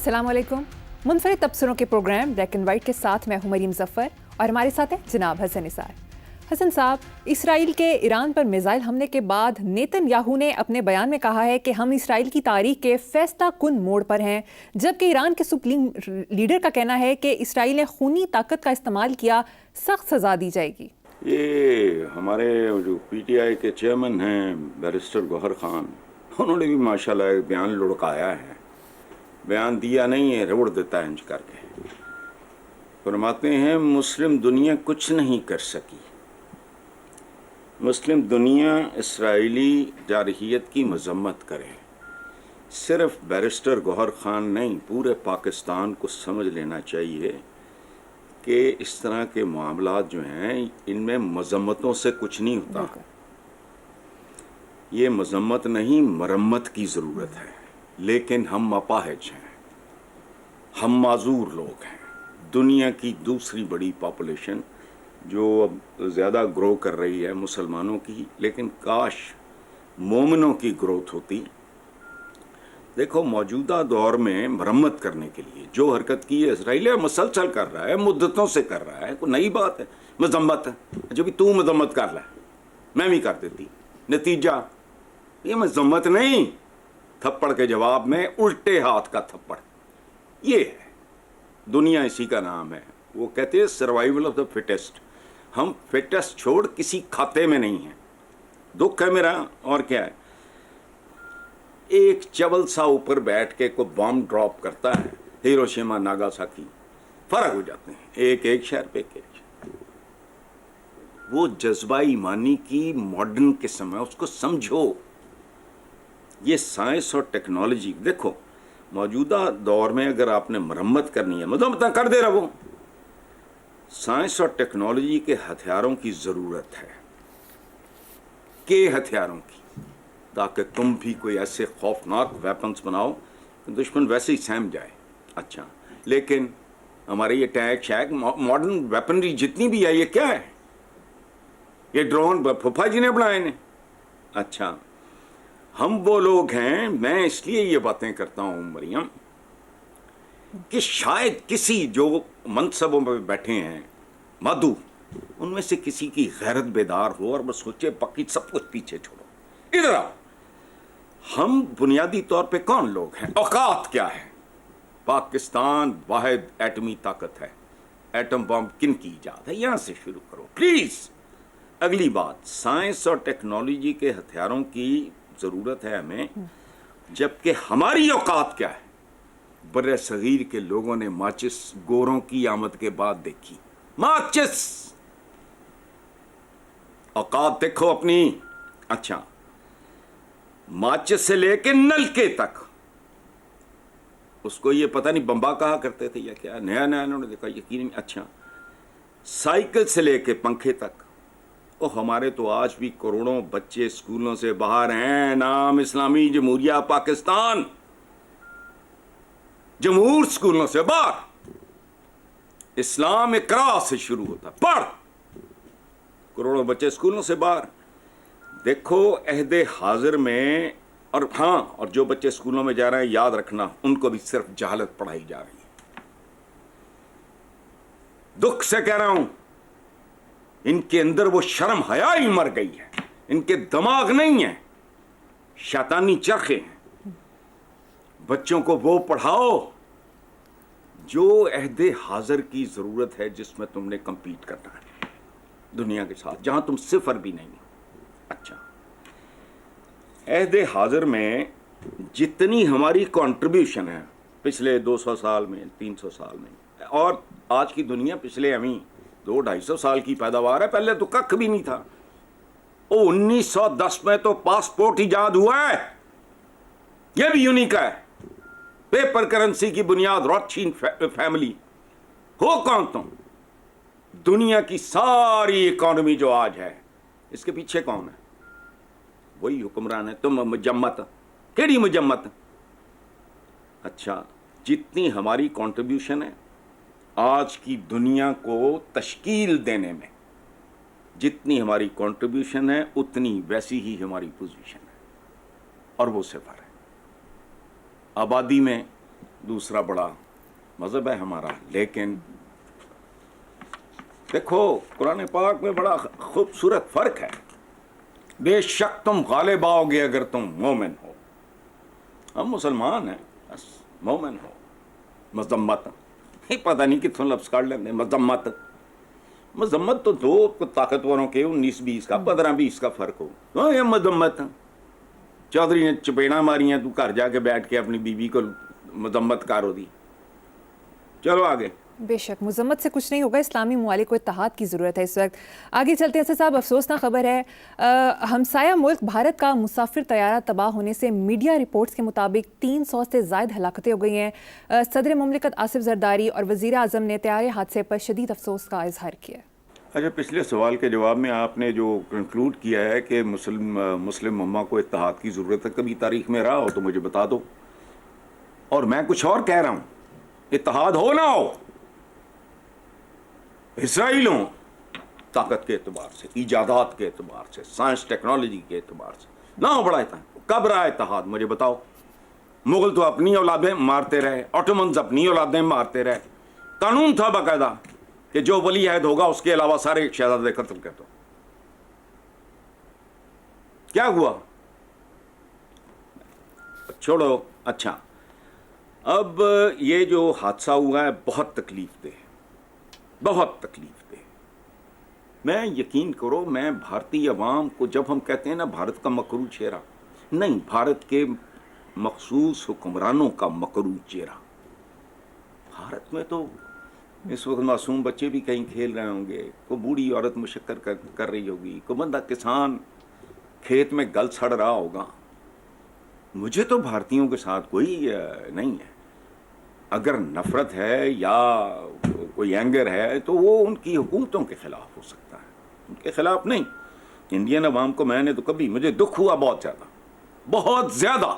अस्सलाम वालेकुम। मुनफरिद तबसरों के प्रोग्राम ब्लैक एंड वाइट के साथ मैं हूं मरीम ज़फ़र और हमारे साथ हैं जनाब हसन निसार। हसन साहब, इसराइल के ईरान पर मिसाइल हमले के बाद नेतन्याहू ने अपने बयान में कहा है कि हम इसराइल की तारीख के फैसला कुन मोड़ पर हैं, जबकि ईरान के सुप्रीम लीडर का कहना है कि इसराइल ने खूनी ताकत का इस्तेमाल किया, सख्त सज़ा दी जाएगी। ये हमारे जो पीटीआई के चेयरमैन हैं बैरिस्टर गौहर खान, उन्होंने भी माशाल्लाह एक बयान लुढ़काया है। बयान दिया नहीं है, रोड़ देता है इंच करके। फरमाते हैं मुस्लिम दुनिया कुछ नहीं कर सकी। मुस्लिम दुनिया इसराइली जारहियत की मजम्मत करे। सिर्फ बैरिस्टर गौहर खान नहीं, पूरे पाकिस्तान को समझ लेना चाहिए कि इस तरह के मामलात जो हैं इनमें मजम्मतों से कुछ नहीं होता। ये मजम्मत नहीं, मरम्मत की ज़रूरत है। लेकिन हम अपाहिज हैं, हम माजूर लोग हैं। दुनिया की दूसरी बड़ी पॉपुलेशन जो अब ज़्यादा ग्रो कर रही है मुसलमानों की, लेकिन काश मोमिनों की ग्रोथ होती। देखो, मौजूदा दौर में मरम्मत करने के लिए जो हरकत की है इसराइल, मसलसल कर रहा है, मुद्दतों से कर रहा है, कोई नई बात है। मजम्मत है जो भी तू मजम्मत कर ला, मैं भी कर देती। नतीजा ये मजम्मत नहीं, थप्पड़ के जवाब में उल्टे हाथ का थप्पड़। ये है दुनिया, इसी का नाम है। वो कहते हैं सर्वाइवल ऑफ द फिटेस्ट। हम फिटेस्ट छोड़ किसी खाते में नहीं हैं। दुख है मेरा, और क्या है। एक चवल सा ऊपर बैठ के कोई बॉम्ब ड्रॉप करता है, हिरोशिमा नागासाकी, फर्क हो जाते हैं एक एक शहर पे एक शहर। वो जज्बा ईमानी की मॉडर्न किस्म है, उसको समझो। ये साइंस और टेक्नोलॉजी, देखो मौजूदा दौर में अगर आपने मरम्मत करनी है, मतलब कर दे रहो। साइंस और टेक्नोलॉजी के हथियारों की ज़रूरत है, के हथियारों की, ताकि तुम भी कोई ऐसे खौफनाक वेपन्स बनाओ कि दुश्मन वैसे ही सहम जाए। अच्छा, लेकिन हमारे ये टैंक शैक मॉडर्न वेपनरी जितनी भी है, ये क्या है? ये ड्रोन फूफा जी ने बनाए ने। अच्छा, हम वो लोग हैं, मैं इसलिए ये बातें करता हूँ मरियम, कि शायद किसी जो मनसबों में बैठे हैं मधु, उनमें से किसी की गैरत बेदार हो और बस सोचे बाकी सब कुछ पीछे छोड़ो। इधर आओ, हम बुनियादी तौर पे कौन लोग हैं, औकात क्या है? पाकिस्तान वाहिद एटमी ताकत है। एटम बम किन की इजाद है? यहां से शुरू करो प्लीज। अगली बात, साइंस और टेक्नोलॉजी के हथियारों की जरूरत है हमें, जबकि हमारी औकात क्या है? बर्रे सगीर के लोगों ने माचिस गोरों की आमद के बाद देखी। माचिस औकात देखो अपनी। अच्छा, माचिस से लेके नलके तक, उसको ये पता नहीं बम्बा कहा करते थे या क्या, नया नया उन्होंने देखा, यकीन नहीं। अच्छा, साइकिल से लेके पंखे तक। ओ, हमारे तो आज भी करोड़ों बच्चे स्कूलों से बाहर हैं। नाम इस्लामी जमहूरिया पाकिस्तान, जमहूर स्कूलों से बाहर। इस्लाम इकरा से शुरू होता, पढ़। करोड़ों बच्चे स्कूलों से बाहर। देखो अहदे हाजिर में, और हाँ, और जो बच्चे स्कूलों में जा रहे हैं, याद रखना उनको भी सिर्फ जहालत पढ़ाई जा रही है। दुख से कह रहा हूं, इनके अंदर वो शर्म हया ही मर गई है। इनके दिमाग नहीं है, शैतानी चरखे हैं। बच्चों को वो पढ़ाओ जो अहदे हाजिर की जरूरत है, जिसमें तुमने कंपीट करना है दुनिया के साथ, जहां तुम सिफर भी नहीं हो। अच्छा, अहदे हाजिर में जितनी हमारी कंट्रीब्यूशन है पिछले 200 साल में, 300 साल में, और आज की दुनिया पिछले हमें 200-250 साल की पैदावार है। पहले तो कख भी नहीं था। 1910 में तो पासपोर्ट इजाद हुआ है, यह भी यूनिक है। पेपर करेंसी की बुनियाद रॉथशील्ड फैमिली। हो कौन तुम? दुनिया की सारी इकोनॉमी जो आज है, इसके पीछे कौन है? वही हुक्मरान है। तुम मजम्मत, केड़ी मजम्मत? अच्छा, जितनी हमारी कंट्रीब्यूशन है आज की दुनिया को तश्कील देने में, जितनी हमारी कंट्रीब्यूशन है उतनी वैसी ही हमारी पोजीशन है, और वो सिफर है। आबादी में دوسرا بڑا مذہب ہے ہمارا، لیکن دیکھو قرآن پاک میں بڑا خوبصورت فرق ہے. بے شک تم غالب آؤ گے اگر تم مومن ہو. ہم مسلمان ہیں بس مومن ہو. مذمت پتہ نہیں کتوں لفظ کاٹ لیندے. مذمت تو دو طاقتوروں کے 19-20 کا 15-20 کا فرق ہو. یہ مذمت چودھری نے چپیڑا ماریاں، تو گھر جا کے بیٹھ کے اپنی بیوی کو مذمت کارو دی. چلو آگے. بے شک مذمت سے کچھ نہیں ہوگا، اسلامی ممالک کو اتحاد کی ضرورت ہے اس وقت. آگے چلتے ہیں صاحب، افسوسناک خبر ہے، ہمسایہ ملک بھارت کا مسافر طیارہ تباہ ہونے سے میڈیا رپورٹس کے مطابق 300 سے زائد ہلاکتیں ہو گئی ہیں. صدر مملکت آصف زرداری اور وزیر اعظم نے طیارے حادثے پر شدید افسوس کا اظہار کیا. اچھا، پچھلے سوال کے جواب میں آپ نے جو کنکلوڈ کیا ہے کہ مسلم امہ کو اتحاد کی ضرورت ہے، کبھی تاریخ میں رہا ہو تو مجھے بتا دو. اور میں کچھ اور کہہ رہا ہوں، اتحاد ہو نہ ہو، اسرائیل ہوں طاقت کے اعتبار سے، ایجادات کے اعتبار سے، سائنس ٹیکنالوجی کے اعتبار سے، نہ ہو بڑا اتحاد. کب رہا اتحاد مجھے بتاؤ؟ مغل تو اپنی اولادیں مارتے رہے، آٹومنز اپنی اولادیں مارتے رہے. قانون تھا باقاعدہ کہ جو ولی عہد ہوگا اس کے علاوہ سارے شہزادے قتل کر دو. کیا ہوا؟ چھوڑو. اچھا، اب یہ جو حادثہ ہوا ہے بہت تکلیف دہ، بہت تکلیف دہ. میں یقین کرو، میں بھارتی عوام کو جب ہم کہتے ہیں نا بھارت کا مکروہ چہرہ، نہیں، بھارت کے مخصوص حکمرانوں کا مکروہ چہرہ. بھارت میں تو اس وقت معصوم بچے بھی کہیں کھیل رہے ہوں گے، کوئی بوڑھی عورت مشقت کر رہی ہوگی، کوئی بندہ کسان کھیت میں گل سڑ رہا ہوگا. مجھے تو بھارتیوں کے ساتھ کوئی نہیں ہے. اگر نفرت ہے یا کوئی اینگر ہے تو وہ ان کی حکومتوں کے خلاف ہو سکتا ہے، ان کے خلاف نہیں. انڈین عوام کو میں نے تو کبھی، مجھے دکھ ہوا بہت زیادہ، بہت زیادہ.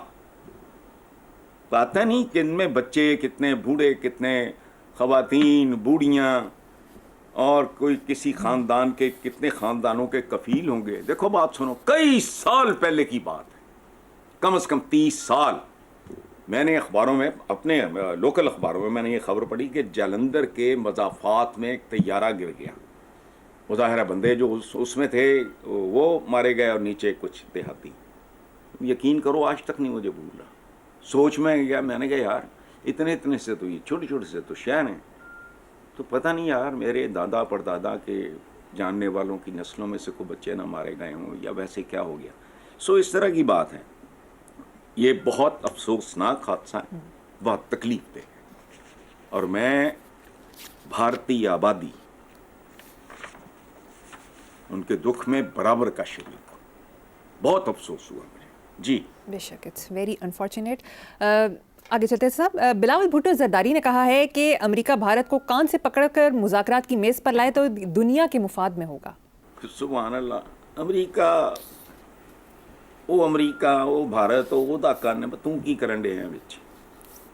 پتہ نہیں کہ ان میں بچے کتنے، بوڑھے کتنے، خواتین، بوڑھیاں، اور کوئی کسی خاندان کے کتنے خاندانوں کے کفیل ہوں گے. دیکھو بات سنو، کئی سال پہلے کی بات ہے، کم از کم 30 سال. میں نے اخباروں میں، اپنے لوکل اخباروں میں نے یہ خبر پڑھی کہ جلندھر کے مضافات میں ایک طیارہ گر گیا. مظاہرہ بندے جو اس میں تھے وہ مارے گئے اور نیچے کچھ دیہاتی. یقین کرو آج تک نہیں مجھے بھول رہا. سوچ میں گیا، میں نے کہا یار اتنے سے تو یہ چھوٹے چھوٹے سے تو شہر ہیں، تو پتہ نہیں یار میرے دادا پردادا کے جاننے والوں کی نسلوں میں سے کوئی بچے نہ مارے گئے ہوں یا ویسے کیا ہو گیا. اس طرح کی بات ہے. یہ بہت افسوسناک حادثہ ہے، بہت تکلیف دہ ہے. اور میں بھارتی آبادی ان کے دکھ میں برابر کا شریک ہوں. بہت افسوس ہوا مجھے. جی بے شک، اٹس ویری انفارچونیٹ. آگے چلتے ہیں صاحب، بلاول بھٹو زرداری نے کہا ہے کہ امریکہ بھارت کو کان سے پکڑ کر مذاکرات کی میز پر لائے تو دنیا کے مفاد میں ہوگا. سبحان اللہ. امریکہ وہ بھارت وہ دا کرنے توں کی کرن دے ہیں بچ.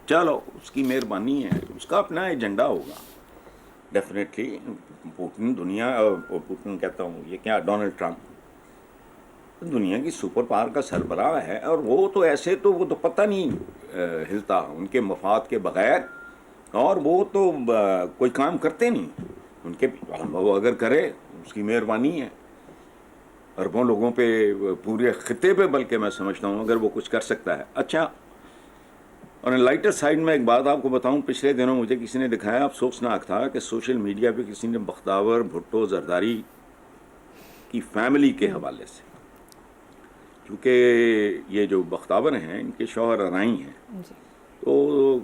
چلو اس کی مہربانی ہے، اس کا اپنا ایجنڈا ہوگا ڈیفینیٹلی. پوٹن کہتا ہوں یہ کیا، ڈونلڈ ٹرمپ دنیا کی سپر پاور کا سربراہ ہے، اور وہ تو ایسے تو وہ تو پتہ نہیں ہلتا ان کے مفاد کے بغیر، اور وہ تو کوئی کام کرتے نہیں ان کے. وہ اگر کرے اس کی مہربانی ہے اربوں لوگوں پہ، پورے خطے پہ، بلکہ میں سمجھتا ہوں اگر وہ کچھ کر سکتا ہے. اچھا، اور لائٹر سائڈ میں ایک بات آپ کو بتاؤں، پچھلے دنوں مجھے کسی نے دکھایا، افسوسناک تھا کہ سوشل میڈیا پہ کسی نے بختیار بھٹو زرداری کی فیملی کے حوالے سے، کیونکہ یہ جو بختیار ہیں ان کے شوہر ارائی ہیں، تو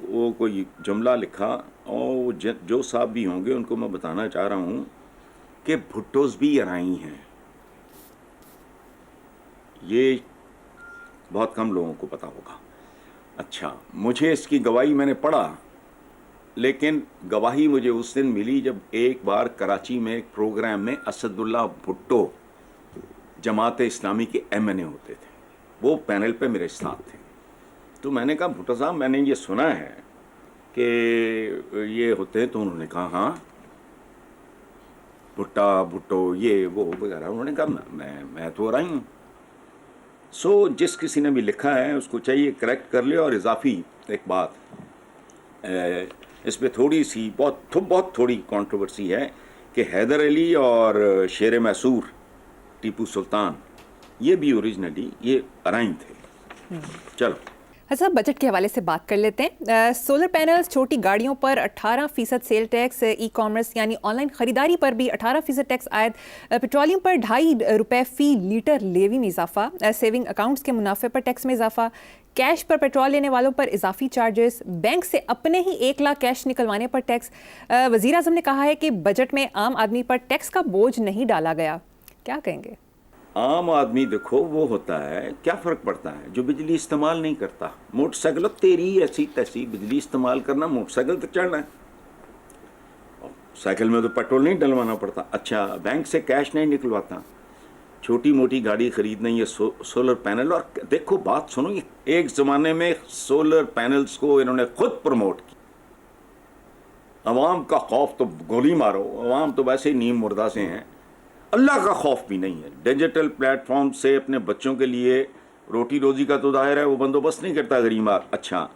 وہ کوئی جملہ لکھا، اور جو صاحب بھی ہوں گے ان کو میں بتانا چاہ رہا ہوں کہ بھٹوز بھی ارائی ہیں. یہ بہت کم لوگوں کو پتا ہوگا. اچھا، مجھے اس کی گواہی میں نے پڑھا، لیکن گواہی مجھے اس دن ملی جب ایک بار کراچی میں ایک پروگرام میں اسد اللہ بھٹو جماعت اسلامی کے ایم این اے ہوتے تھے، وہ پینل پہ میرے ساتھ تھے. تو میں نے کہا بھٹو صاحب میں نے یہ سنا ہے کہ یہ ہوتے ہیں، تو انہوں نے کہا ہاں بھٹو یہ وہ وغیرہ. انہوں نے کہا میں تو رہی ہوں. جس کسی نے بھی لکھا ہے اس کو چاہیے کریکٹ کر لے. اور اضافی ایک بات اس پہ تھوڑی سی بہت تھوڑی کنٹروورسی ہے کہ حیدر علی اور شیر میسور ٹیپو سلطان یہ بھی اوریجنلی یہ ارائن تھے. چلو اچھا، بجٹ کے حوالے سے بات کر لیتے ہیں. سولر پینلز، چھوٹی گاڑیوں پر 18% سیل ٹیکس، ای کامرس یعنی آن لائن خریداری پر بھی 18% ٹیکس عائد، پیٹرولیم پر ₹2.50 فی لیٹر لیوی میں اضافہ، سیونگ اکاؤنٹس کے منافع پر ٹیکس میں اضافہ، کیش پر پیٹرول لینے والوں پر اضافی چارجز، بینک سے اپنے ہی 1 لاکھ کیش نکلوانے پر ٹیکس. وزیر اعظم نے کہا ہے کہ بجٹ میں عام آدمی پر ٹیکس کا بوجھ نہیں ڈالا گیا. کیا کہیں گے؟ عام آدمی دیکھو وہ ہوتا ہے، کیا فرق پڑتا ہے جو بجلی استعمال نہیں کرتا. موٹر سائیکل تیری ایسی تیسی بجلی استعمال کرنا، موٹر سائیکل تک چڑھنا ہے، سائیکل میں تو پیٹرول نہیں ڈلوانا پڑتا. اچھا، بینک سے کیش نہیں نکلواتا، چھوٹی موٹی گاڑی خریدنا، یہ سولر پینل. اور دیکھو بات سنو، یہ ایک زمانے میں سولر پینلز کو انہوں نے خود پروموٹ کی. عوام کا خوف تو گولی مارو، عوام تو ویسے ہی نیم مردہ سے ہیں، اللہ کا خوف بھی نہیں ہے. ڈیجیٹل پلیٹ فارم سے اپنے بچوں کے لیے روٹی روزی کا تو ظاہر ہے وہ بندوبست نہیں کرتا غریب. اچھا،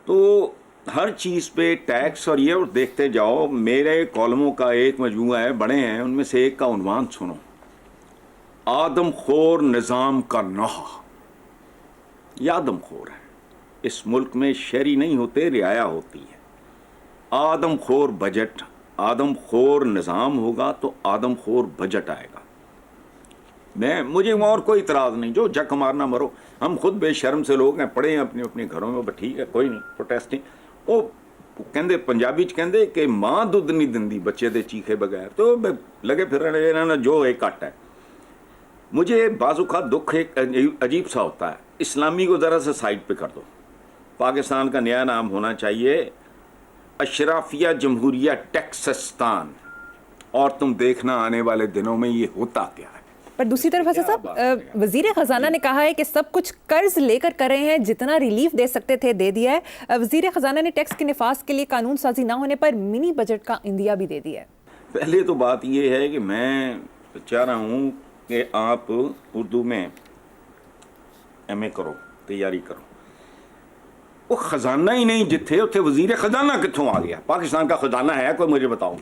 تو ہر چیز پہ ٹیکس اور یہ، اور دیکھتے جاؤ. میرے کالموں کا ایک مجموعہ ہے، بڑے ہیں، ان میں سے ایک کا عنوان سنو: آدم خور نظام کا نوحہ. یہ آدم خور ہے. اس ملک میں شہری نہیں ہوتے، رعایا ہوتی ہے. آدم خور بجٹ، آدم خور نظام ہوگا تو آدم خور بجٹ آئے گا. مجھے اور کوئی اعتراض نہیں، جو جک مارنا مرو. ہم خود بے شرم سے لوگ ہیں، پڑے ہیں اپنے اپنے گھروں میں، ٹھیک ہے، کوئی نہیں پروٹیسٹنگ. وہ کہندے پنجابی چ کہندے کہ ماں دودھ نہیں دندی بچے دے چیخے بغیر، تو لگے پھر جو ایک کٹ ہے. مجھے بعض اوقات دکھ ایک عجیب سا ہوتا ہے. اسلامی کو ذرا سے سائڈ پہ کر دو. پاکستان کا نیا نام ہونا چاہیے اشرافیہ جمہوریہ ٹیکسستان، اور تم دیکھنا آنے والے دنوں میں یہ ہوتا کیا ہے. پر دوسری طرف حسن صاحب، وزیر خزانہ نے کہا ہے کہ سب کچھ قرض لے کر کر رہے ہیں، جتنا ریلیف دے سکتے تھے دے دیا ہے. وزیر خزانہ نے ٹیکس کے نفاذ کے لیے قانون سازی نہ ہونے پر منی بجٹ کا عندیہ بھی دے دیا ہے. پہلے تو بات یہ ہے کہ میں چاہ رہا ہوں کہ آپ اردو میں ایم اے کرو، تیاری کرو. وہ خزانہ ہی نہیں جتھے اتھے وزیر خزانہ کتھوں آ گیا؟ پاکستان کا خزانہ ہے کوئی؟ مجھے بتاؤ.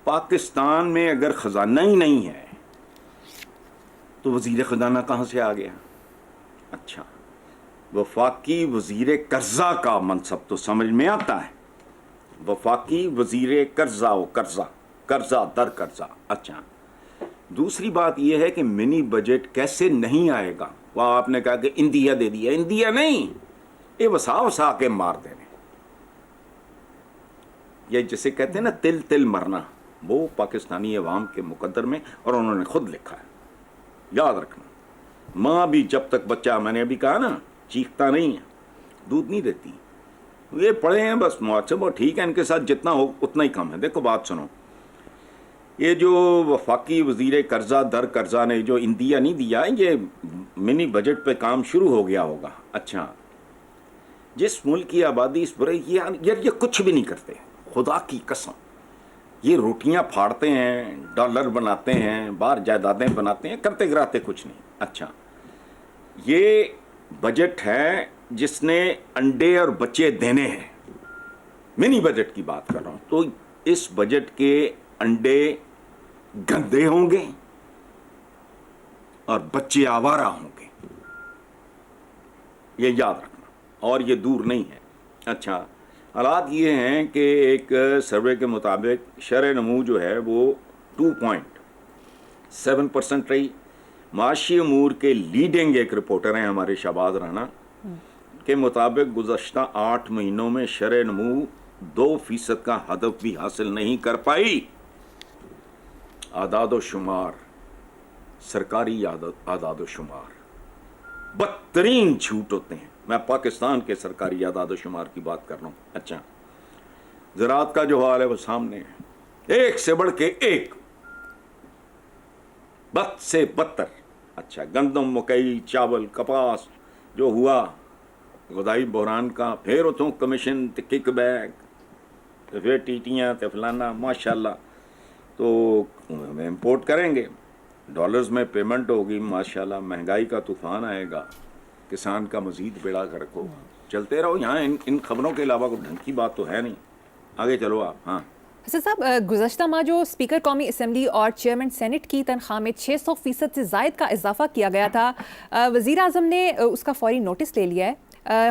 پاکستان میں اگر خزانہ ہی نہیں ہے تو وزیر خزانہ کہاں سے آ گیا؟ اچھا، وفاقی وزیر قرضہ کا منصب تو سمجھ میں آتا ہے. وفاقی وزیر قرضہ و قرضہ در قرضہ. اچھا، دوسری بات یہ ہے کہ منی بجٹ کیسے نہیں آئے گا. وہ آپ نے کہا کہ اندیا دے دیا. اندیا نہیں، یہ وسا کے مار دینے. یہ جسے کہتے ہیں نا تل تل مرنا، وہ پاکستانی عوام کے مقدر میں، اور انہوں نے خود لکھا ہے. یاد رکھنا، ماں بھی جب تک بچہ، میں نے ابھی کہا نا، چیختا نہیں ہے، دودھ نہیں دیتی. یہ پڑھے ہیں بس معصب، اور ٹھیک ہے، ان کے ساتھ جتنا ہو اتنا ہی کم ہے. دیکھو بات سنو، یہ جو وفاقی وزیر قرضہ در قرضہ نے جو اندیا نہیں دیا، یہ منی بجٹ پہ کام شروع ہو گیا ہوگا. اچھا، جس ملک کی آبادی اس برے، یہ کچھ بھی نہیں کرتے، خدا کی قسم. یہ روٹیاں پھاڑتے ہیں، ڈالر بناتے ہیں، باہر جائیدادیں بناتے ہیں، کرتے کراتے کچھ نہیں. اچھا، یہ بجٹ ہے جس نے انڈے اور بچے دینے ہیں. منی بجٹ کی بات کر رہا ہوں. تو اس بجٹ کے انڈے گندے ہوں گے اور بچے آوارہ ہوں گے، یہ یاد رکھنا، اور یہ دور نہیں ہے. اچھا، حالات یہ ہیں کہ ایک سروے کے مطابق شرح نمو جو ہے وہ 2.7% رہی. معاشی امور کے لیڈنگ ایک رپورٹر ہیں ہمارے شہباز رانا کے مطابق گزشتہ 8 مہینوں میں شرح نمو 2% کا ہدف بھی حاصل نہیں کر پائی. اعداد و شمار، سرکاری اعداد و شمار بدترین جھوٹ ہوتے ہیں. میں پاکستان کے سرکاری اعداد و شمار کی بات کر رہا ہوں. اچھا، زراعت کا جو حال ہے وہ سامنے ہے، ایک سے بڑھ کے ایک، بد سے بدتر. اچھا، گندم، مکئی، چاول، کپاس جو ہوا، غذائی بحران کا، پھر اتوں کمیشن تے کک بیک، پھر ٹیٹیاں تے فلانا. ماشاءاللہ، تو امپورٹ کریں گے، ڈالرز میں پیمنٹ ہوگی. ماشاءاللہ، مہنگائی کا طوفان آئے گا، کسان کا مزید بیڑا گرک ہوگا. چلتے رہو یہاں ان خبروں کے علاوہ کوئی ڈھنگ کی بات تو ہے نہیں. آگے چلو آپ. ہاں حسن صاحب، گزشتہ ماہ جو اسپیکر قومی اسمبلی اور چیئرمین سینٹ کی تنخواہ میں 600% سے زائد کا اضافہ کیا گیا تھا، وزیر اعظم نے اس کا فوری نوٹس لے لیا ہے.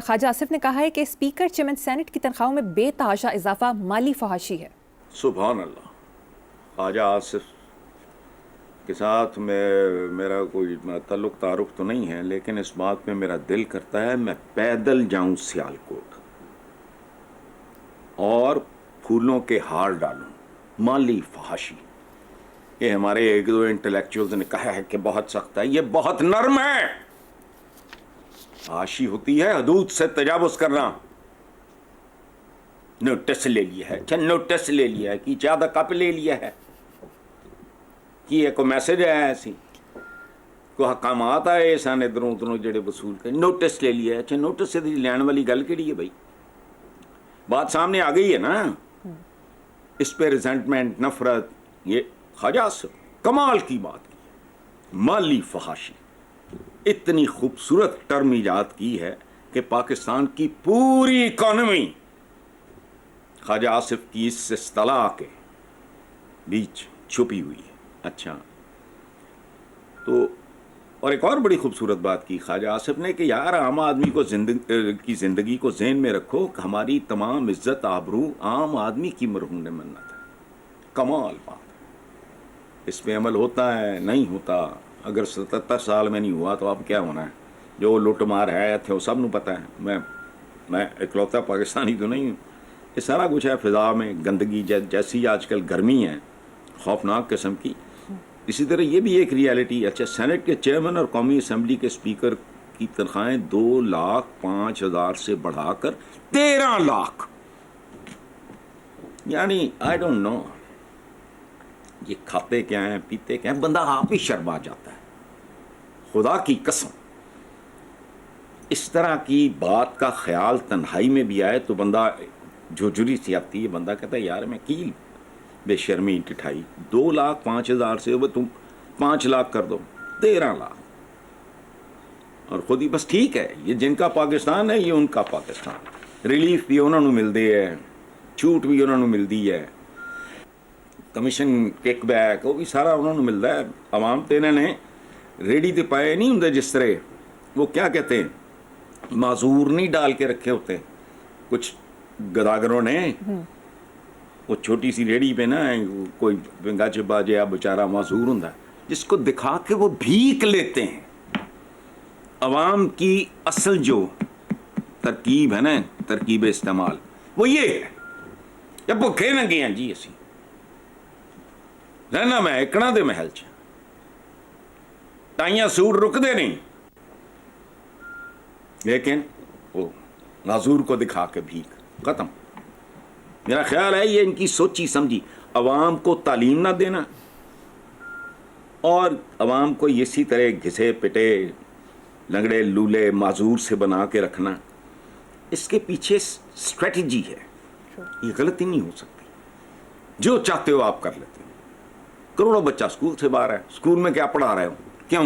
خواجہ آصف نے کہا ہے کہ اسپیکر چیئرمین سینٹ کی تنخواہوں میں بے تحاشا اضافہ مالی فحاشی ہے. سبحان اللہ. خواجہ آصف کے ساتھ میرا کوئی تعلق تعارف تو نہیں ہے، لیکن اس بات پہ میرا دل کرتا ہے میں پیدل جاؤں سیالکوٹ اور پھولوں کے ہار ڈالوں. مالی فحاشی، یہ ہمارے ایک دو انٹلیکچوئلز نے کہا ہے کہ بہت سخت ہے، یہ بہت نرم ہے. فحاشی ہوتی ہے حدود سے تجاوز کرنا. نوٹس لے لیا ہے، اچھا نوٹس لے لیا ہے کہ زیادہ کپ لے لیا ہے کہ یہ کوئی میسج ہے ایسی کوئی حکامات آئے سان ادھروں ادھروں جڑے وصول کر نوٹس لے لیا ہے. اچھا نوٹس سے لین والی گل کیڑی ہے بھائی؟ بات سامنے آ گئی ہے نا. اس پہ ریزنٹمنٹ، نفرت، یہ خواجہ آصف کمال کی بات کی. مالی فحاشی اتنی خوبصورت ٹرم ایجاد کی ہے کہ پاکستان کی پوری اکانومی خواجہ آصف کی اس اصطلاح کے بیچ چھپی ہوئی ہے. اچھا تو اور ایک اور بڑی خوبصورت بات کی خواجہ آصف نے کہ یار عام آدمی کو کی زندگی کو ذہن میں رکھو کہ ہماری تمام عزت آبرو عام آدمی کی مرہون منت ہے. کمال بات ہے. اس پہ عمل ہوتا ہے نہیں ہوتا؟ اگر 77 سال میں نہیں ہوا تو اب کیا ہونا ہے؟ جو لوٹ مار ہے تھے وہ سب نو پتہ ہے. میں اکلوتا پاکستانی تو نہیں ہوں. یہ سارا کچھ ہے فضا میں گندگی جیسی آج کل گرمی ہے خوفناک قسم کی. اسی طرح یہ بھی ایک ریالٹی ہے. اچھا سینٹ کے چیئرمین اور قومی اسمبلی کے اسپیکر کی تنخواہیں 2,05,000 سے بڑھا کر 13 لاکھ. یعنی آئی ڈونٹ نو یہ کھاتے کیا ہیں پیتے کیا ہیں، بندہ آپ ہی شرما جاتا ہے خدا کی قسم. اس طرح کی بات کا خیال تنہائی میں بھی آئے تو بندہ جھجری سی آتی ہے. بندہ کہتا ہے یار میں کی بے شرمی ٹٹھائی. 2,05,000 سے وہ تم 5 لاکھ کر دو، 13 لاکھ. اور خود ہی بس ٹھیک ہے یہ جن کا پاکستان ہے یہ ان کا پاکستان. ریلیف بھی انہوں نے ملتی ہے، چھوٹ بھی انہوں نے ملتی ہے، کمیشن کک بیک وہ بھی سارا انہوں نے ملتا ہے. عوام تے انہوں نے ریڈی تے پائے نہیں ہوں جس طرح وہ کیا کہتے ہیں معذور نہیں ڈال کے رکھے ہوتے کچھ گداگروں نے. وہ چھوٹی سی ریڑی پہ نا کوئی بنگا چبا جیا بیچارہ معذور ہوں جس کو دکھا کے وہ بھیک لیتے ہیں. عوام کی اصل جو ترکیب ہے نا، ترکیب استعمال وہ یہ ہے جب بھوکے نہ گئے ہیں جی اسی رہنا میں ایکڑا دے محل چ ٹائیاں سوٹ رکدے نہیں، لیکن وہ معذور کو دکھا کے بھیک ختم. میرا خیال ہے یہ ان کی سوچی سمجھی. عوام کو تعلیم نہ دینا اور عوام کو اسی طرح گھسے پٹے لنگڑے لولے معذور سے بنا کے رکھنا، اس کے پیچھے اسٹریٹجی ہے. یہ غلطی نہیں ہو سکتی. جو چاہتے ہو آپ کر لیتے ہو. کروڑوں بچہ اسکول سے باہر ہے، اسکول میں کیا پڑھا رہے ہو؟ کیوں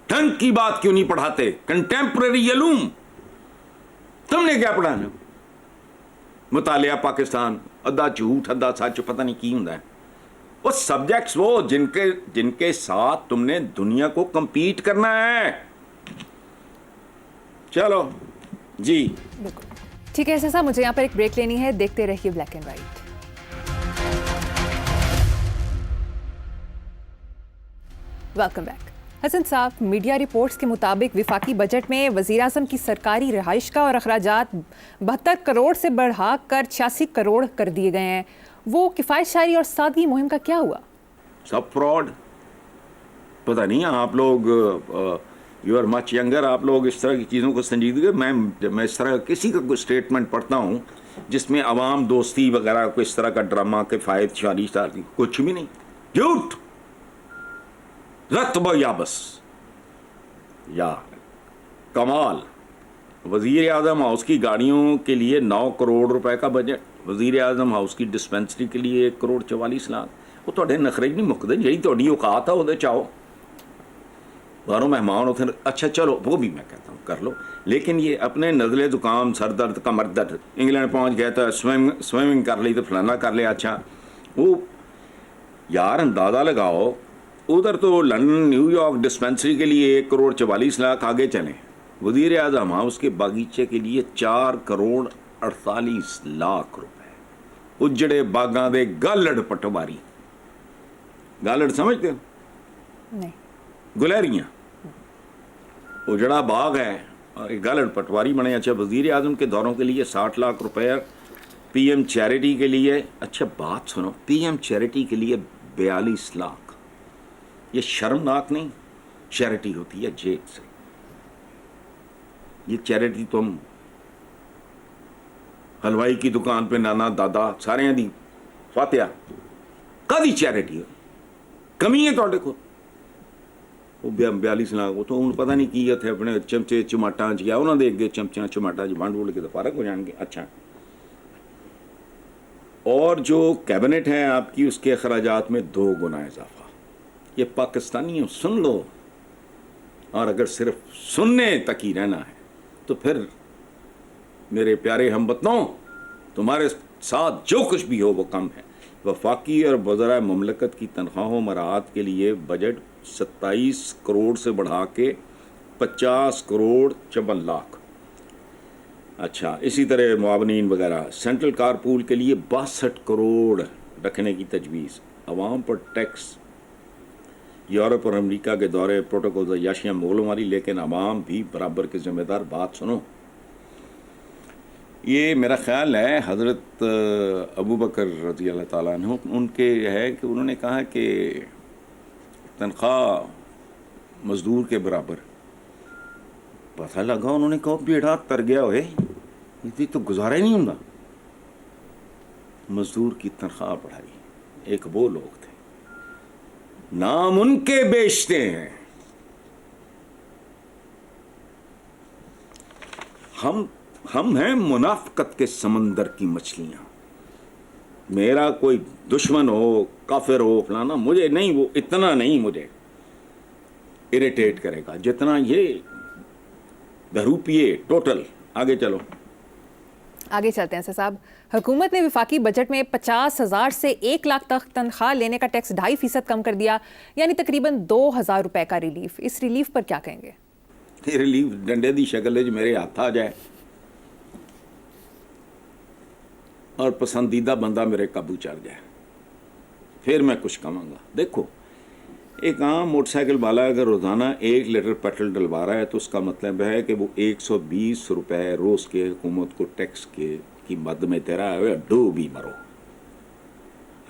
ڈھنگ کی بات کیوں نہیں پڑھاتے؟ کنٹمپرری علوم تم نے کیا پڑھانا؟ مطالعہ پاکستان ادھا جھوٹ ادھا سچ پتہ نہیں کی ہوں. وہ سبجیکٹس وہ جن کے ساتھ تم نے دنیا کو کمپیٹ کرنا ہے. چلو جی ٹھیک ہے صاحب، مجھے یہاں پر ایک بریک لینی ہے. دیکھتے رہیے black and white. Welcome back. Hasan صاحب، میڈیا رپورٹس کے مطابق وفاقی بجٹ میں وزیر اعظم کی سرکاری رہائش کا اور اخراجات 72 کروڑ سے بڑھا کر 86 کروڑ کر دیے گئے ہیں. وہ کفایت شعری اور سادگی مہم کا کیا ہوا؟ سب فراڈ. پتہ نہیں آپ لوگ یو آر مچ ینگر، آپ لوگ اس طرح کی چیزوں کو سنجیدگی. میں اس طرح کسی کا کوئی اسٹیٹمنٹ پڑھتا ہوں جس میں عوام دوستی وغیرہ کو اس طرح کا ڈرامہ کفایت شعری کچھ بھی نہیں. جھوٹ رتب یابس. یا کمال. وزیر اعظم ہاؤس کی گاڑیوں کے لیے 9 کروڑ روپے کا بجٹ. وزیر اعظم ہاؤس کی ڈسپینسری کے لیے 1 کروڑ 44 لاکھ. وہ تھوڑے نخرے نہیں مکتے جی تھوڑی اوقات ہے وہ چاہو. बाहरों मेहमान होते हैं, अच्छा चलो वो भी मैं कहता हूँ कर लो, लेकिन ये अपने नज़ले ज़ुकाम सर दर्द कमर दर्द इंग्लैंड पहुँच गया तो स्विमिंग कर ली तो फलाना कर लिया, अच्छा वो यार अंदाज़ा लगाओ उधर तो लंदन न्यूयॉर्क डिस्पेंसरी के लिए 1,44,00,000 आगे चले, वज़ीर आज़म हाउस के बागीचे के लिए 4,48,00,000 रुपए, उजड़े बागां दे गालड़ पटवारी, गालड़ समझते हो? नहीं। गुलहरियाँ, उजड़ा बाग है और एक गालड़ पटवारी बने। अच्छा वज़ीर आज़म के दौरों के लिए 60 लाख रुपए, पीएम चैरिटी के लिए, अच्छा बात सुनो, पीएम चैरिटी के लिए 42 लाख, ये शर्मनाक नहीं? चैरिटी होती है जेब से, ये चैरिटी तुम हलवाई की दुकान पे नाना दादा सारे दी फातिया कादी चैरिटी हो, कमी है तुहाडे कोल? ਉਹ 42 लाख ਉਹ ਤੋਂ ਹੁਣ ਪਤਾ ਨਹੀਂ ਕੀ ਇੱਥੇ ਆਪਣੇ ਚਮਚੇ ਚਮਾਟਾਂ 'ਚ ਗਿਆ, ਉਹਨਾਂ ਦੇ ਅੱਗੇ ਚਮਚਿਆਂ ਚਮਾਟਾਂ 'ਚ ਵੰਡ ਵੁੰਡ ਕੇ ਤਾਂ ਫਾਰਗ हो जाएंगे। अच्छा, और जो कैबिनेट है आपकी उसके अखराजात में 2 गुना इजाफा, ये पाकिस्तानियों सुन लो, और अगर सिर्फ सुनने तक ही रहना है तो फिर मेरे प्यारे हमवतनों तुम्हारे साथ जो कुछ भी हो वो कम है। वफाकी और वज़रा मुमलकत की तनख्वाहों मराहत के लिए बजट 27 करोड़ से बढ़ा के 50 करोड़ 54 लाख। अच्छा, इसी तरह मुआवनीन वगैरह सेंट्रल कार पूल के लिए 62 करोड़ रखने की तजवीज़। अवाम पर टैक्स, यूरोप और अमेरिका के दौरे, प्रोटोकॉल, याशियाँ मुगलों वाली, लेकिन अवाम भी बराबर के ज़िम्मेदार। बात सुनो, ये मेरा ख़्याल है हज़रत अबू बकर रज़ी अल्लाह ताला अन्हु उनके है कि उन्होंने कहा कि तनख्वाह मज़दूर के बराबर। पता लगा उन्होंने कहा बेड़ा तर गया होए, इतनी तो गुजारा ही नहीं होता। मज़दूर की तनख्वाह बढ़ाई। एक वो लोग थे, नाम उनके बेचते हैं। हम हैं मुनाफ़क़त के समंदर की मछलियाँ। मेरा कोई दुश्मन हो, काफिर हो, फलाना, मुझे नहीं, वो इतना नहीं मुझे इरिटेट करेगा जितना ये बहरूपिये टोटल। आगे चलो, आगे चलते हैं सर साहब। हुकूमत ने विफाकी बजट में 50,000 से 1 लाख तक तनख्वाह लेने का टैक्स 2.5% कम कर दिया, यानी तकरीबन 2,000 रुपए का रिलीफ। इस रिलीफ पर क्या कहेंगे? ये रिलीफ डंडे दी शक्ल मेरे हाथ आ जाए और पसंदीदा बंदा मेरे काबू चढ़ जाए, फिर मैं कुछ कमाऊंगा। देखो, एक आम मोटरसाइकिल वाला अगर रोज़ाना 1 लीटर पेट्रोल डलवा रहा है तो उसका मतलब है कि वो 120 रुपये रोज़ के हुकूमत को टैक्स के की मद में तेरा है, डो भी मरो।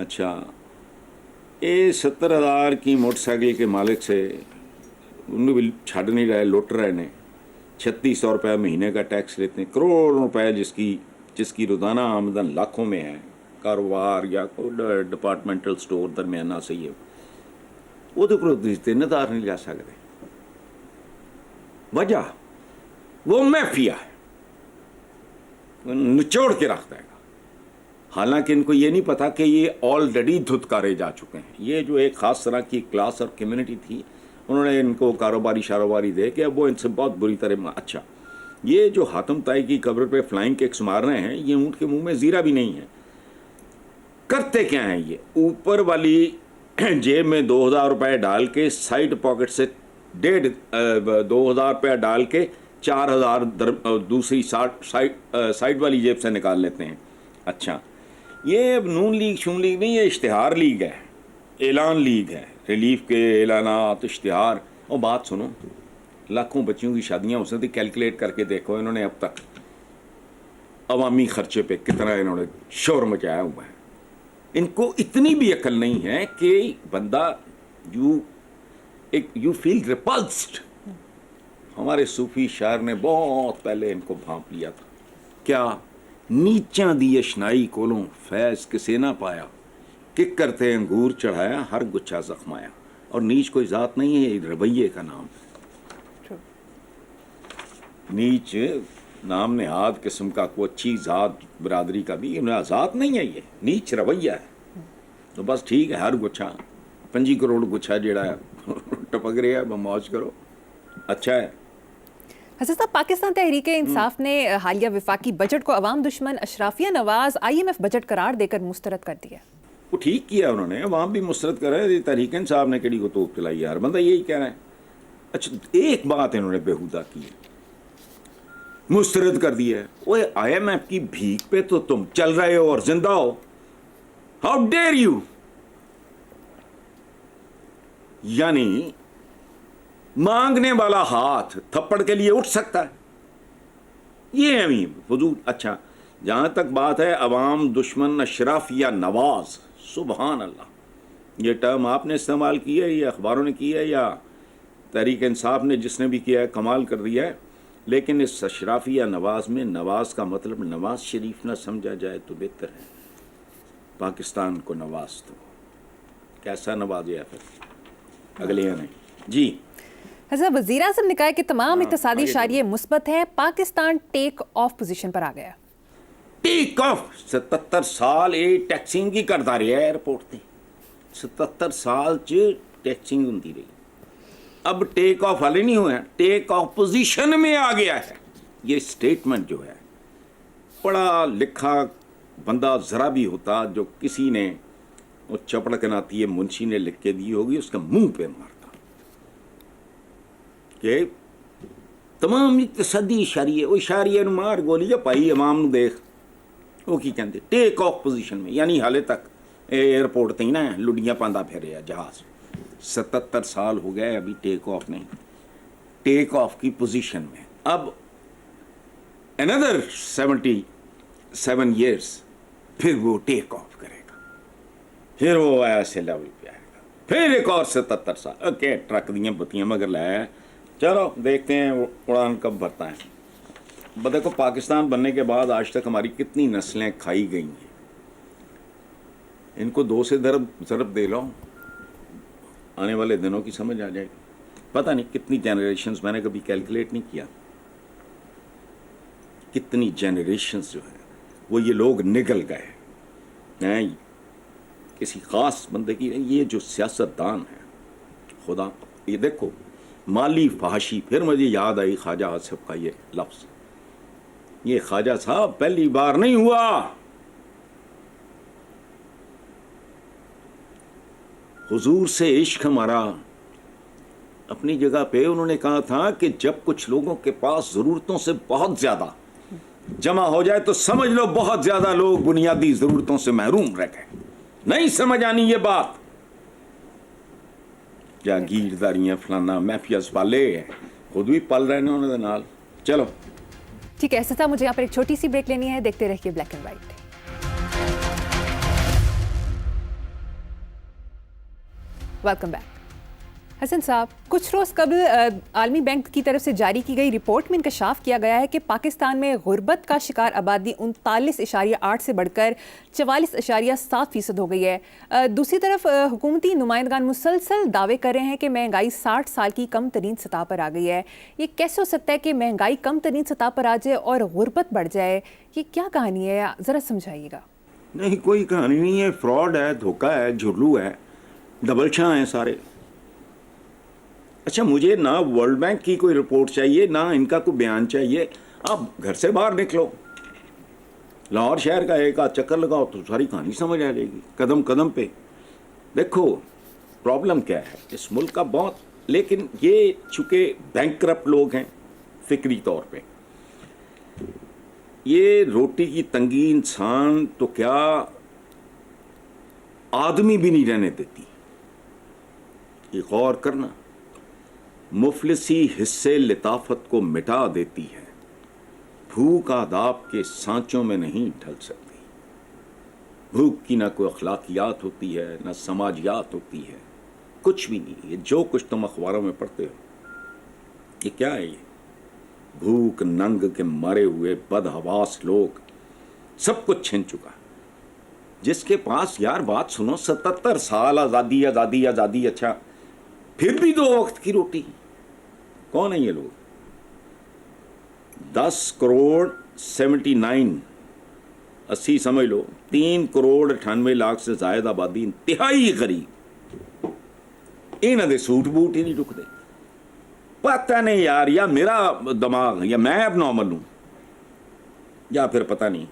अच्छा, ये 70,000 की मोटरसाइकिल के मालिक से उन्हें भी छड़ नहीं रहे, लुट रहे ने। 3600 रुपये महीने का टैक्स लेते हैं। करोड़ों रुपए जिसकी रोज़ाना आमदन लाखों में है, कारोबार या कोई डिपार्टमेंटल स्टोर दरमियाना सही है, वो तो जिम्मेदार नहीं ला सकते। वजह वो माफिया है, निचोड़ के रख देगा। हालांकि इनको ये नहीं पता कि ये ऑलरेडी धुतकारे जा चुके हैं। ये जो एक ख़ास तरह की क्लास और कम्युनिटी थी, उन्होंने इनको कारोबारी दे के अब वो इनसे बहुत बुरी तरह। अच्छा, ये जो हातम ताई की कब्र पे फ्लाइंग किक्स मार रहे हैं, ये ऊँट के मुंह में ज़ीरा भी नहीं है। करते क्या हैं ये? ऊपर वाली जेब में 2,000 रुपये डाल के, साइड पॉकेट से 2,500 रुपया डाल के 4,000 दूसरी साइड वाली जेब से निकाल लेते हैं। अच्छा, ये अब नून लीग शून लीग नहीं, ये इश्तिहार लीग है, ऐलान लीग है, रिलीफ के ऐलानात, इश्तिहार। और बात सुनो, लाखों बच्चियों की शादियां हो सकती, कैलकुलेट करके देखो इन्होंने अब तक अवामी खर्चे पे कितना इन्होंने शोर मचाया हुआ है। इनको इतनी भी अकल नहीं है कि बंदा यू फील रिपल्स्ड। हमारे सूफी शायर ने बहुत पहले इनको भांप लिया था। क्या? नीचा दी अशनाई कोलों फैज़ किसे ना पाया, किक करते अंगूर चढ़ाया हर गुच्छा जख्माया। और नीच कोई ज़ात नहीं है, रवैये का नाम है। नीच नाम नेहाद किस्म का कोई अच्छी ज़ात बरादरी का भी ज़ात नहीं है, ये नीच रवैया है। तो बस ठीक है, हर गुच्छा 5 करोड़ गुच्छा जड़ा टपक रहा है, मौज करो। अच्छा है। हसन साहब, पाकिस्तान तहरीक इंसाफ ने हालिया वफाकी बजट को अवाम दुश्मन अशराफिया नवाज IMF बजट करार देकर मुस्तरद कर दिया। वो ठीक किया उन्होंने, अवाम भी मुस्तरद कर रहे, तहरीक इंसाफ ने केड़ी को तोप चलाई यार, बंदा यही कह रहा है। अच्छा, एक बात इन्होंने बेहुदा की है, मुस्तरद कर दिया है। ओए IMF की भीख पे तो तुम चल रहे हो और जिंदा हो, हाउ डेयर यू। यानी मांगने वाला हाथ थप्पड़ के लिए उठ सकता है, ये है अमीर फजूल। अच्छा, जहां तक बात है अवाम दुश्मन अशराफिया नवाज, सुबहान अल्लाह, ये टर्म आपने इस्तेमाल की है या अखबारों ने की है या तहरीक इंसाफ ने जिसने भी किया है, कमाल कर दिया है। लेकिन इस अशराफिया नवाज में नवाज का मतलब नवाज शरीफ ना समझा जाए तो बेहतर है। पाकिस्तान को नवाज दो, कैसा नवाजा फिर अगले ने जी। हसन, वज़ीर आज़म ने कहा कि तमाम इक़्तिसादी इशारे मुस्बत है, पाकिस्तान टेक ऑफ पोजीशन पर आ गया। टेक ऑफ 77 साल ये टैक्सिंग की करता रहा है एयरपोर्ट ते, 77 साल च टैक्सिंग होती रही। अब टेक ऑफ हाले नहीं हुआ, टेक ऑफ पोजीशन में आ गया है। ये स्टेटमेंट जो है, पढ़ा लिखा बंदा जरा भी होता, जो किसी ने वो चपड़क नाती है मुंशी ने लिख के दी होगी, उसका मुंह पे मारता कि तमाम इक़्तिसादी इशारे, वो इशारे मार गोली या पाई अवाम नूं देख, वो की कहते टेक ऑफ पोजीशन में, यानी हाले तक एयरपोर्ट ते ही ना लुडियां पांदा फिर जहाज। 77 साल हो गए, अभी टेक ऑफ नहीं, टेक ऑफ की पोजीशन में। अब अनदर 77 ईयर्स फिर वो टेक ऑफ करेगा, फिर वो ऐसे लेवल पे आएगा, फिर एक और 77 साल। ओके, ट्रक दियाँ बत्तियाँ मगर लाया, चलो देखते हैं उड़ान कब भरता है। देखो, पाकिस्तान बनने के बाद आज तक हमारी कितनी नस्लें खाई गई हैं, इनको 2 से ज़रब दे लो, आने वाले दिनों की समझ आ जाएगी। पता नहीं कितनी जनरेशन्स, मैंने कभी कैलकुलेट नहीं किया कितनी जनरेशन्स जो है वो ये लोग निगल गए हैं किसी ख़ास बंदे की। ये जो सियासतदान है, खुदा, ये देखो माली फहाशी, फिर मुझे याद आई ख्वाजा आसिफ का ये लफ्ज़। ये ख्वाजा साहब पहली बार नहीं हुआ, हुजूर से इश्क हमारा अपनी जगह पे। उन्होंने कहा था कि जब कुछ लोगों के पास ज़रूरतों से बहुत ज़्यादा जमा हो जाए तो समझ लो बहुत ज़्यादा लोग बुनियादी ज़रूरतों से महरूम रह गए। नहीं समझ आनी ये बात, जागीरदारियां फलाना मैफियाज पाले खुद भी पल रहे हैं उन्होंने नाल। चलो ठीक है साहब, मुझे यहाँ पर एक छोटी सी ब्रेक लेनी है, देखते रहिए black and white. Welcome back. Hasan sahab, कुछ रोज़ कबल आलमी बैंक की तरफ से जारी की गई रिपोर्ट में इंकशाफ किया गया है कि पाकिस्तान में गुर्बत का शिकार आबादी 39.8 से बढ़कर 44.7% हो गई है। दूसरी तरफ हुकूमती नुमाइंदगान मुसलसल दावे कर रहे हैं कि महंगाई 60 साल की कम तरीन सतह पर आ गई है। ये कैसे हो सकता है कि महंगाई कम तरीन सतह पर आ जाए और गुर्बत बढ़ जाए? ये क्या कहानी है, ज़रा समझाइएगा। नहीं, कोई कहानी नहीं है, फ्रॉड है, धोखा है, झुर्लू है, डबल शाह हैं सारे। अच्छा, मुझे ना वर्ल्ड बैंक की कोई रिपोर्ट चाहिए, ना इनका कोई बयान चाहिए। आप घर से बाहर निकलो, लाहौर शहर का एक आध चक्कर लगाओ तो सारी कहानी समझ आ जाएगी। कदम कदम पे देखो प्रॉब्लम क्या है इस मुल्क का बहुत। लेकिन ये चूँकि बैंकरप्ट लोग हैं फिक्री तौर पे, ये रोटी की तंगी इंसान तो क्या आदमी भी नहीं रहने देती। ये गौर करना, मुफलिसी हिस्से लिताफत को मिटा देती है, भूख आदाब के सांचों में नहीं ढल सकती। भूख की ना कोई अखलाकियात होती है, ना समाजियात होती है, कुछ भी नहीं। ये जो कुछ तुम अखबारों में पढ़ते हो, ये क्या है? ये भूख नंग के मरे हुए बदहवास लोग, सब कुछ छिन चुका। जिसके पास, यार बात सुनो, 77 साल आज़ादी आज़ादी आज़ादी, अच्छा फिर भी 2 वक्त की रोटी। कौन है ये लोग? 10 करोड़ 79 80 समझ लो, 3 करोड़ 98 लाख से जायद आबादी, इंतहाई गरीब। इन्हां दे सूट बूट ही नहीं रुकते। पता नहीं यार, या मेरा दिमाग या मैं अब नॉर्मल हूँ या फिर पता नहीं।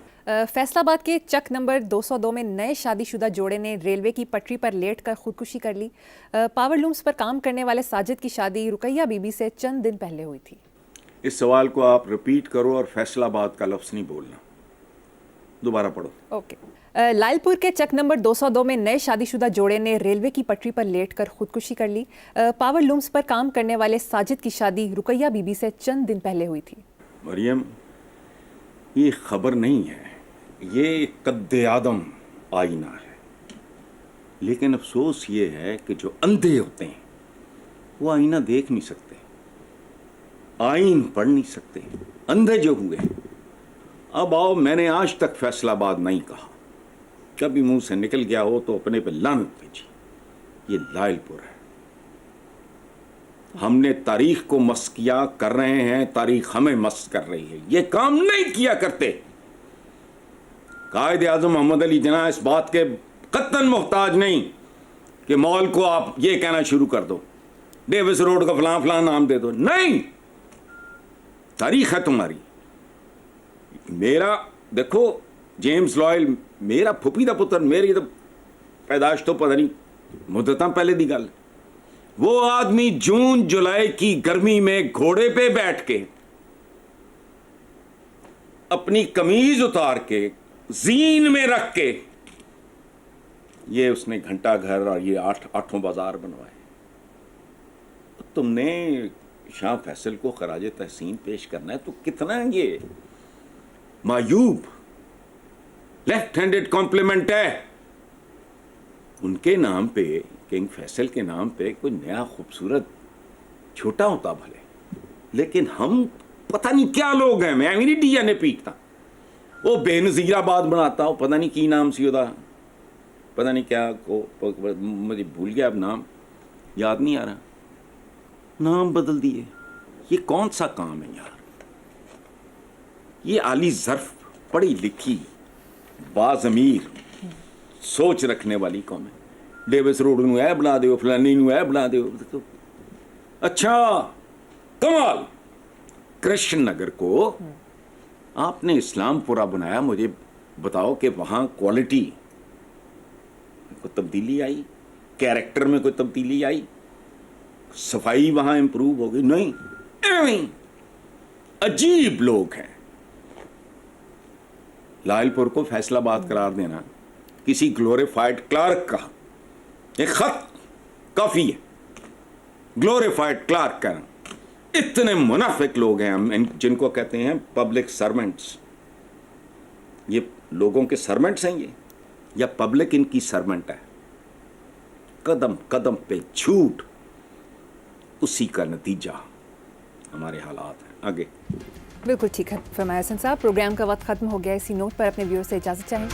फैसलाबाद के चक नंबर 202 में नए शादीशुदा जोड़े ने रेलवे की पटरी पर लेटकर खुदकुशी कर ली। पावर लूम्स पर काम करने वाले साजिद की शादी रुकैया बीबी से चंद दिन पहले हुई थी। इस सवाल को आप रिपीट करो और फैसलाबाद का लफ्ज़ नहीं बोलना, दोबारा पढ़ो। ओके। लालपुर के चक नंबर 202 में नए शादीशुदा जोड़े ने रेलवे की पटरी पर लेटकर खुदकुशी कर ली। पावर लूम्स पर काम करने वाले साजिद की शादी रुकैया बीबी से चंद दिन पहले हुई थी। मरियम, ये खबर नहीं है, ये कद्दे आदम आईना है। लेकिन अफसोस ये है कि जो अंधे होते हैं वो आईना देख नहीं सकते, आईन पढ़ नहीं सकते, अंधे जो हुए। अब आओ, मैंने आज तक फैसलाबाद नहीं कहा, कभी मुंह से निकल गया हो तो अपने पे लानत भेजी। ये लायलपुर है। हमने तारीख को मस्क किया, कर रहे हैं, तारीख हमें मस्क कर रही है। ये काम नहीं किया करते। कायदे आज़म मोहम्मद अली जिन्ना इस बात के कतन मोहताज नहीं कि मॉल को आप ये कहना शुरू कर दो, डेविस रोड का फलां फलां नाम दे दो। नहीं, तारीख है तुम्हारी। मेरा देखो, जेम्स लॉयल मेरा फुफी दा पुत्र, मेरी तो पैदाश तो पता नहीं मुद्दतां पहले दी गल। वो आदमी जून जुलाई की गर्मी में घोड़े पे बैठ के अपनी कमीज उतार के जीन में रख के ये उसने घंटा घर और ये आठों बाजार बनवाए। तुमने शाह फैसल को खराज तहसीन पेश करना है तो कितना ये मायूब लेफ्ट हैंडेड कॉम्प्लीमेंट है। उनके नाम पे, किंग फैसल के नाम पे कोई नया खूबसूरत छोटा होता भले, लेकिन हम पता नहीं क्या लोग हैं। मैं मेरी डिया ने पीटता, वो बेनज़ीराबाद बनाता हो, पता नहीं की नाम सी होता, पता नहीं क्या को, मुझे भूल गया अब, नाम याद नहीं आ रहा, नाम बदल दिए। ये कौन सा काम है यार? ये आली ज़र्फ, पढ़ी लिखी, बाज़मीर, सोच रखने वाली कौम है। डेविस रोड नूं ऐ बना दो, फलानी नूं ऐ बना दो। अच्छा कमाल, कृष्ण नगर को आपने इस्लामपुरा बनाया। मुझे बताओ कि वहाँ क्वालिटी को तब्दीली आई, कैरेक्टर में कोई तब्दीली आई, सफाई वहाँ इंप्रूव हो गई? नहीं, एवं अजीब लोग हैं। लायलपुर को फैसलाबाद करार देना किसी ग्लोरीफाइड क्लार्क का एक खत काफी है। ग्लोरीफाइड क्लार्क का, इतने मुनाफिक लोग हैं हम, जिनको कहते हैं पब्लिक सर्वेंट्स। ये लोगों के सर्वेंट्स हैं ये, या पब्लिक इनकी सर्वेंट है? कदम कदम पे झूठ, उसी का नतीजा हमारे हालात हैं। आगे बिल्कुल ठीक है फरमाया हसन साहब। प्रोग्राम का वक्त खत्म हो गया। इसी नोट पर अपने व्यूअर्स से इजाज़त चाहें।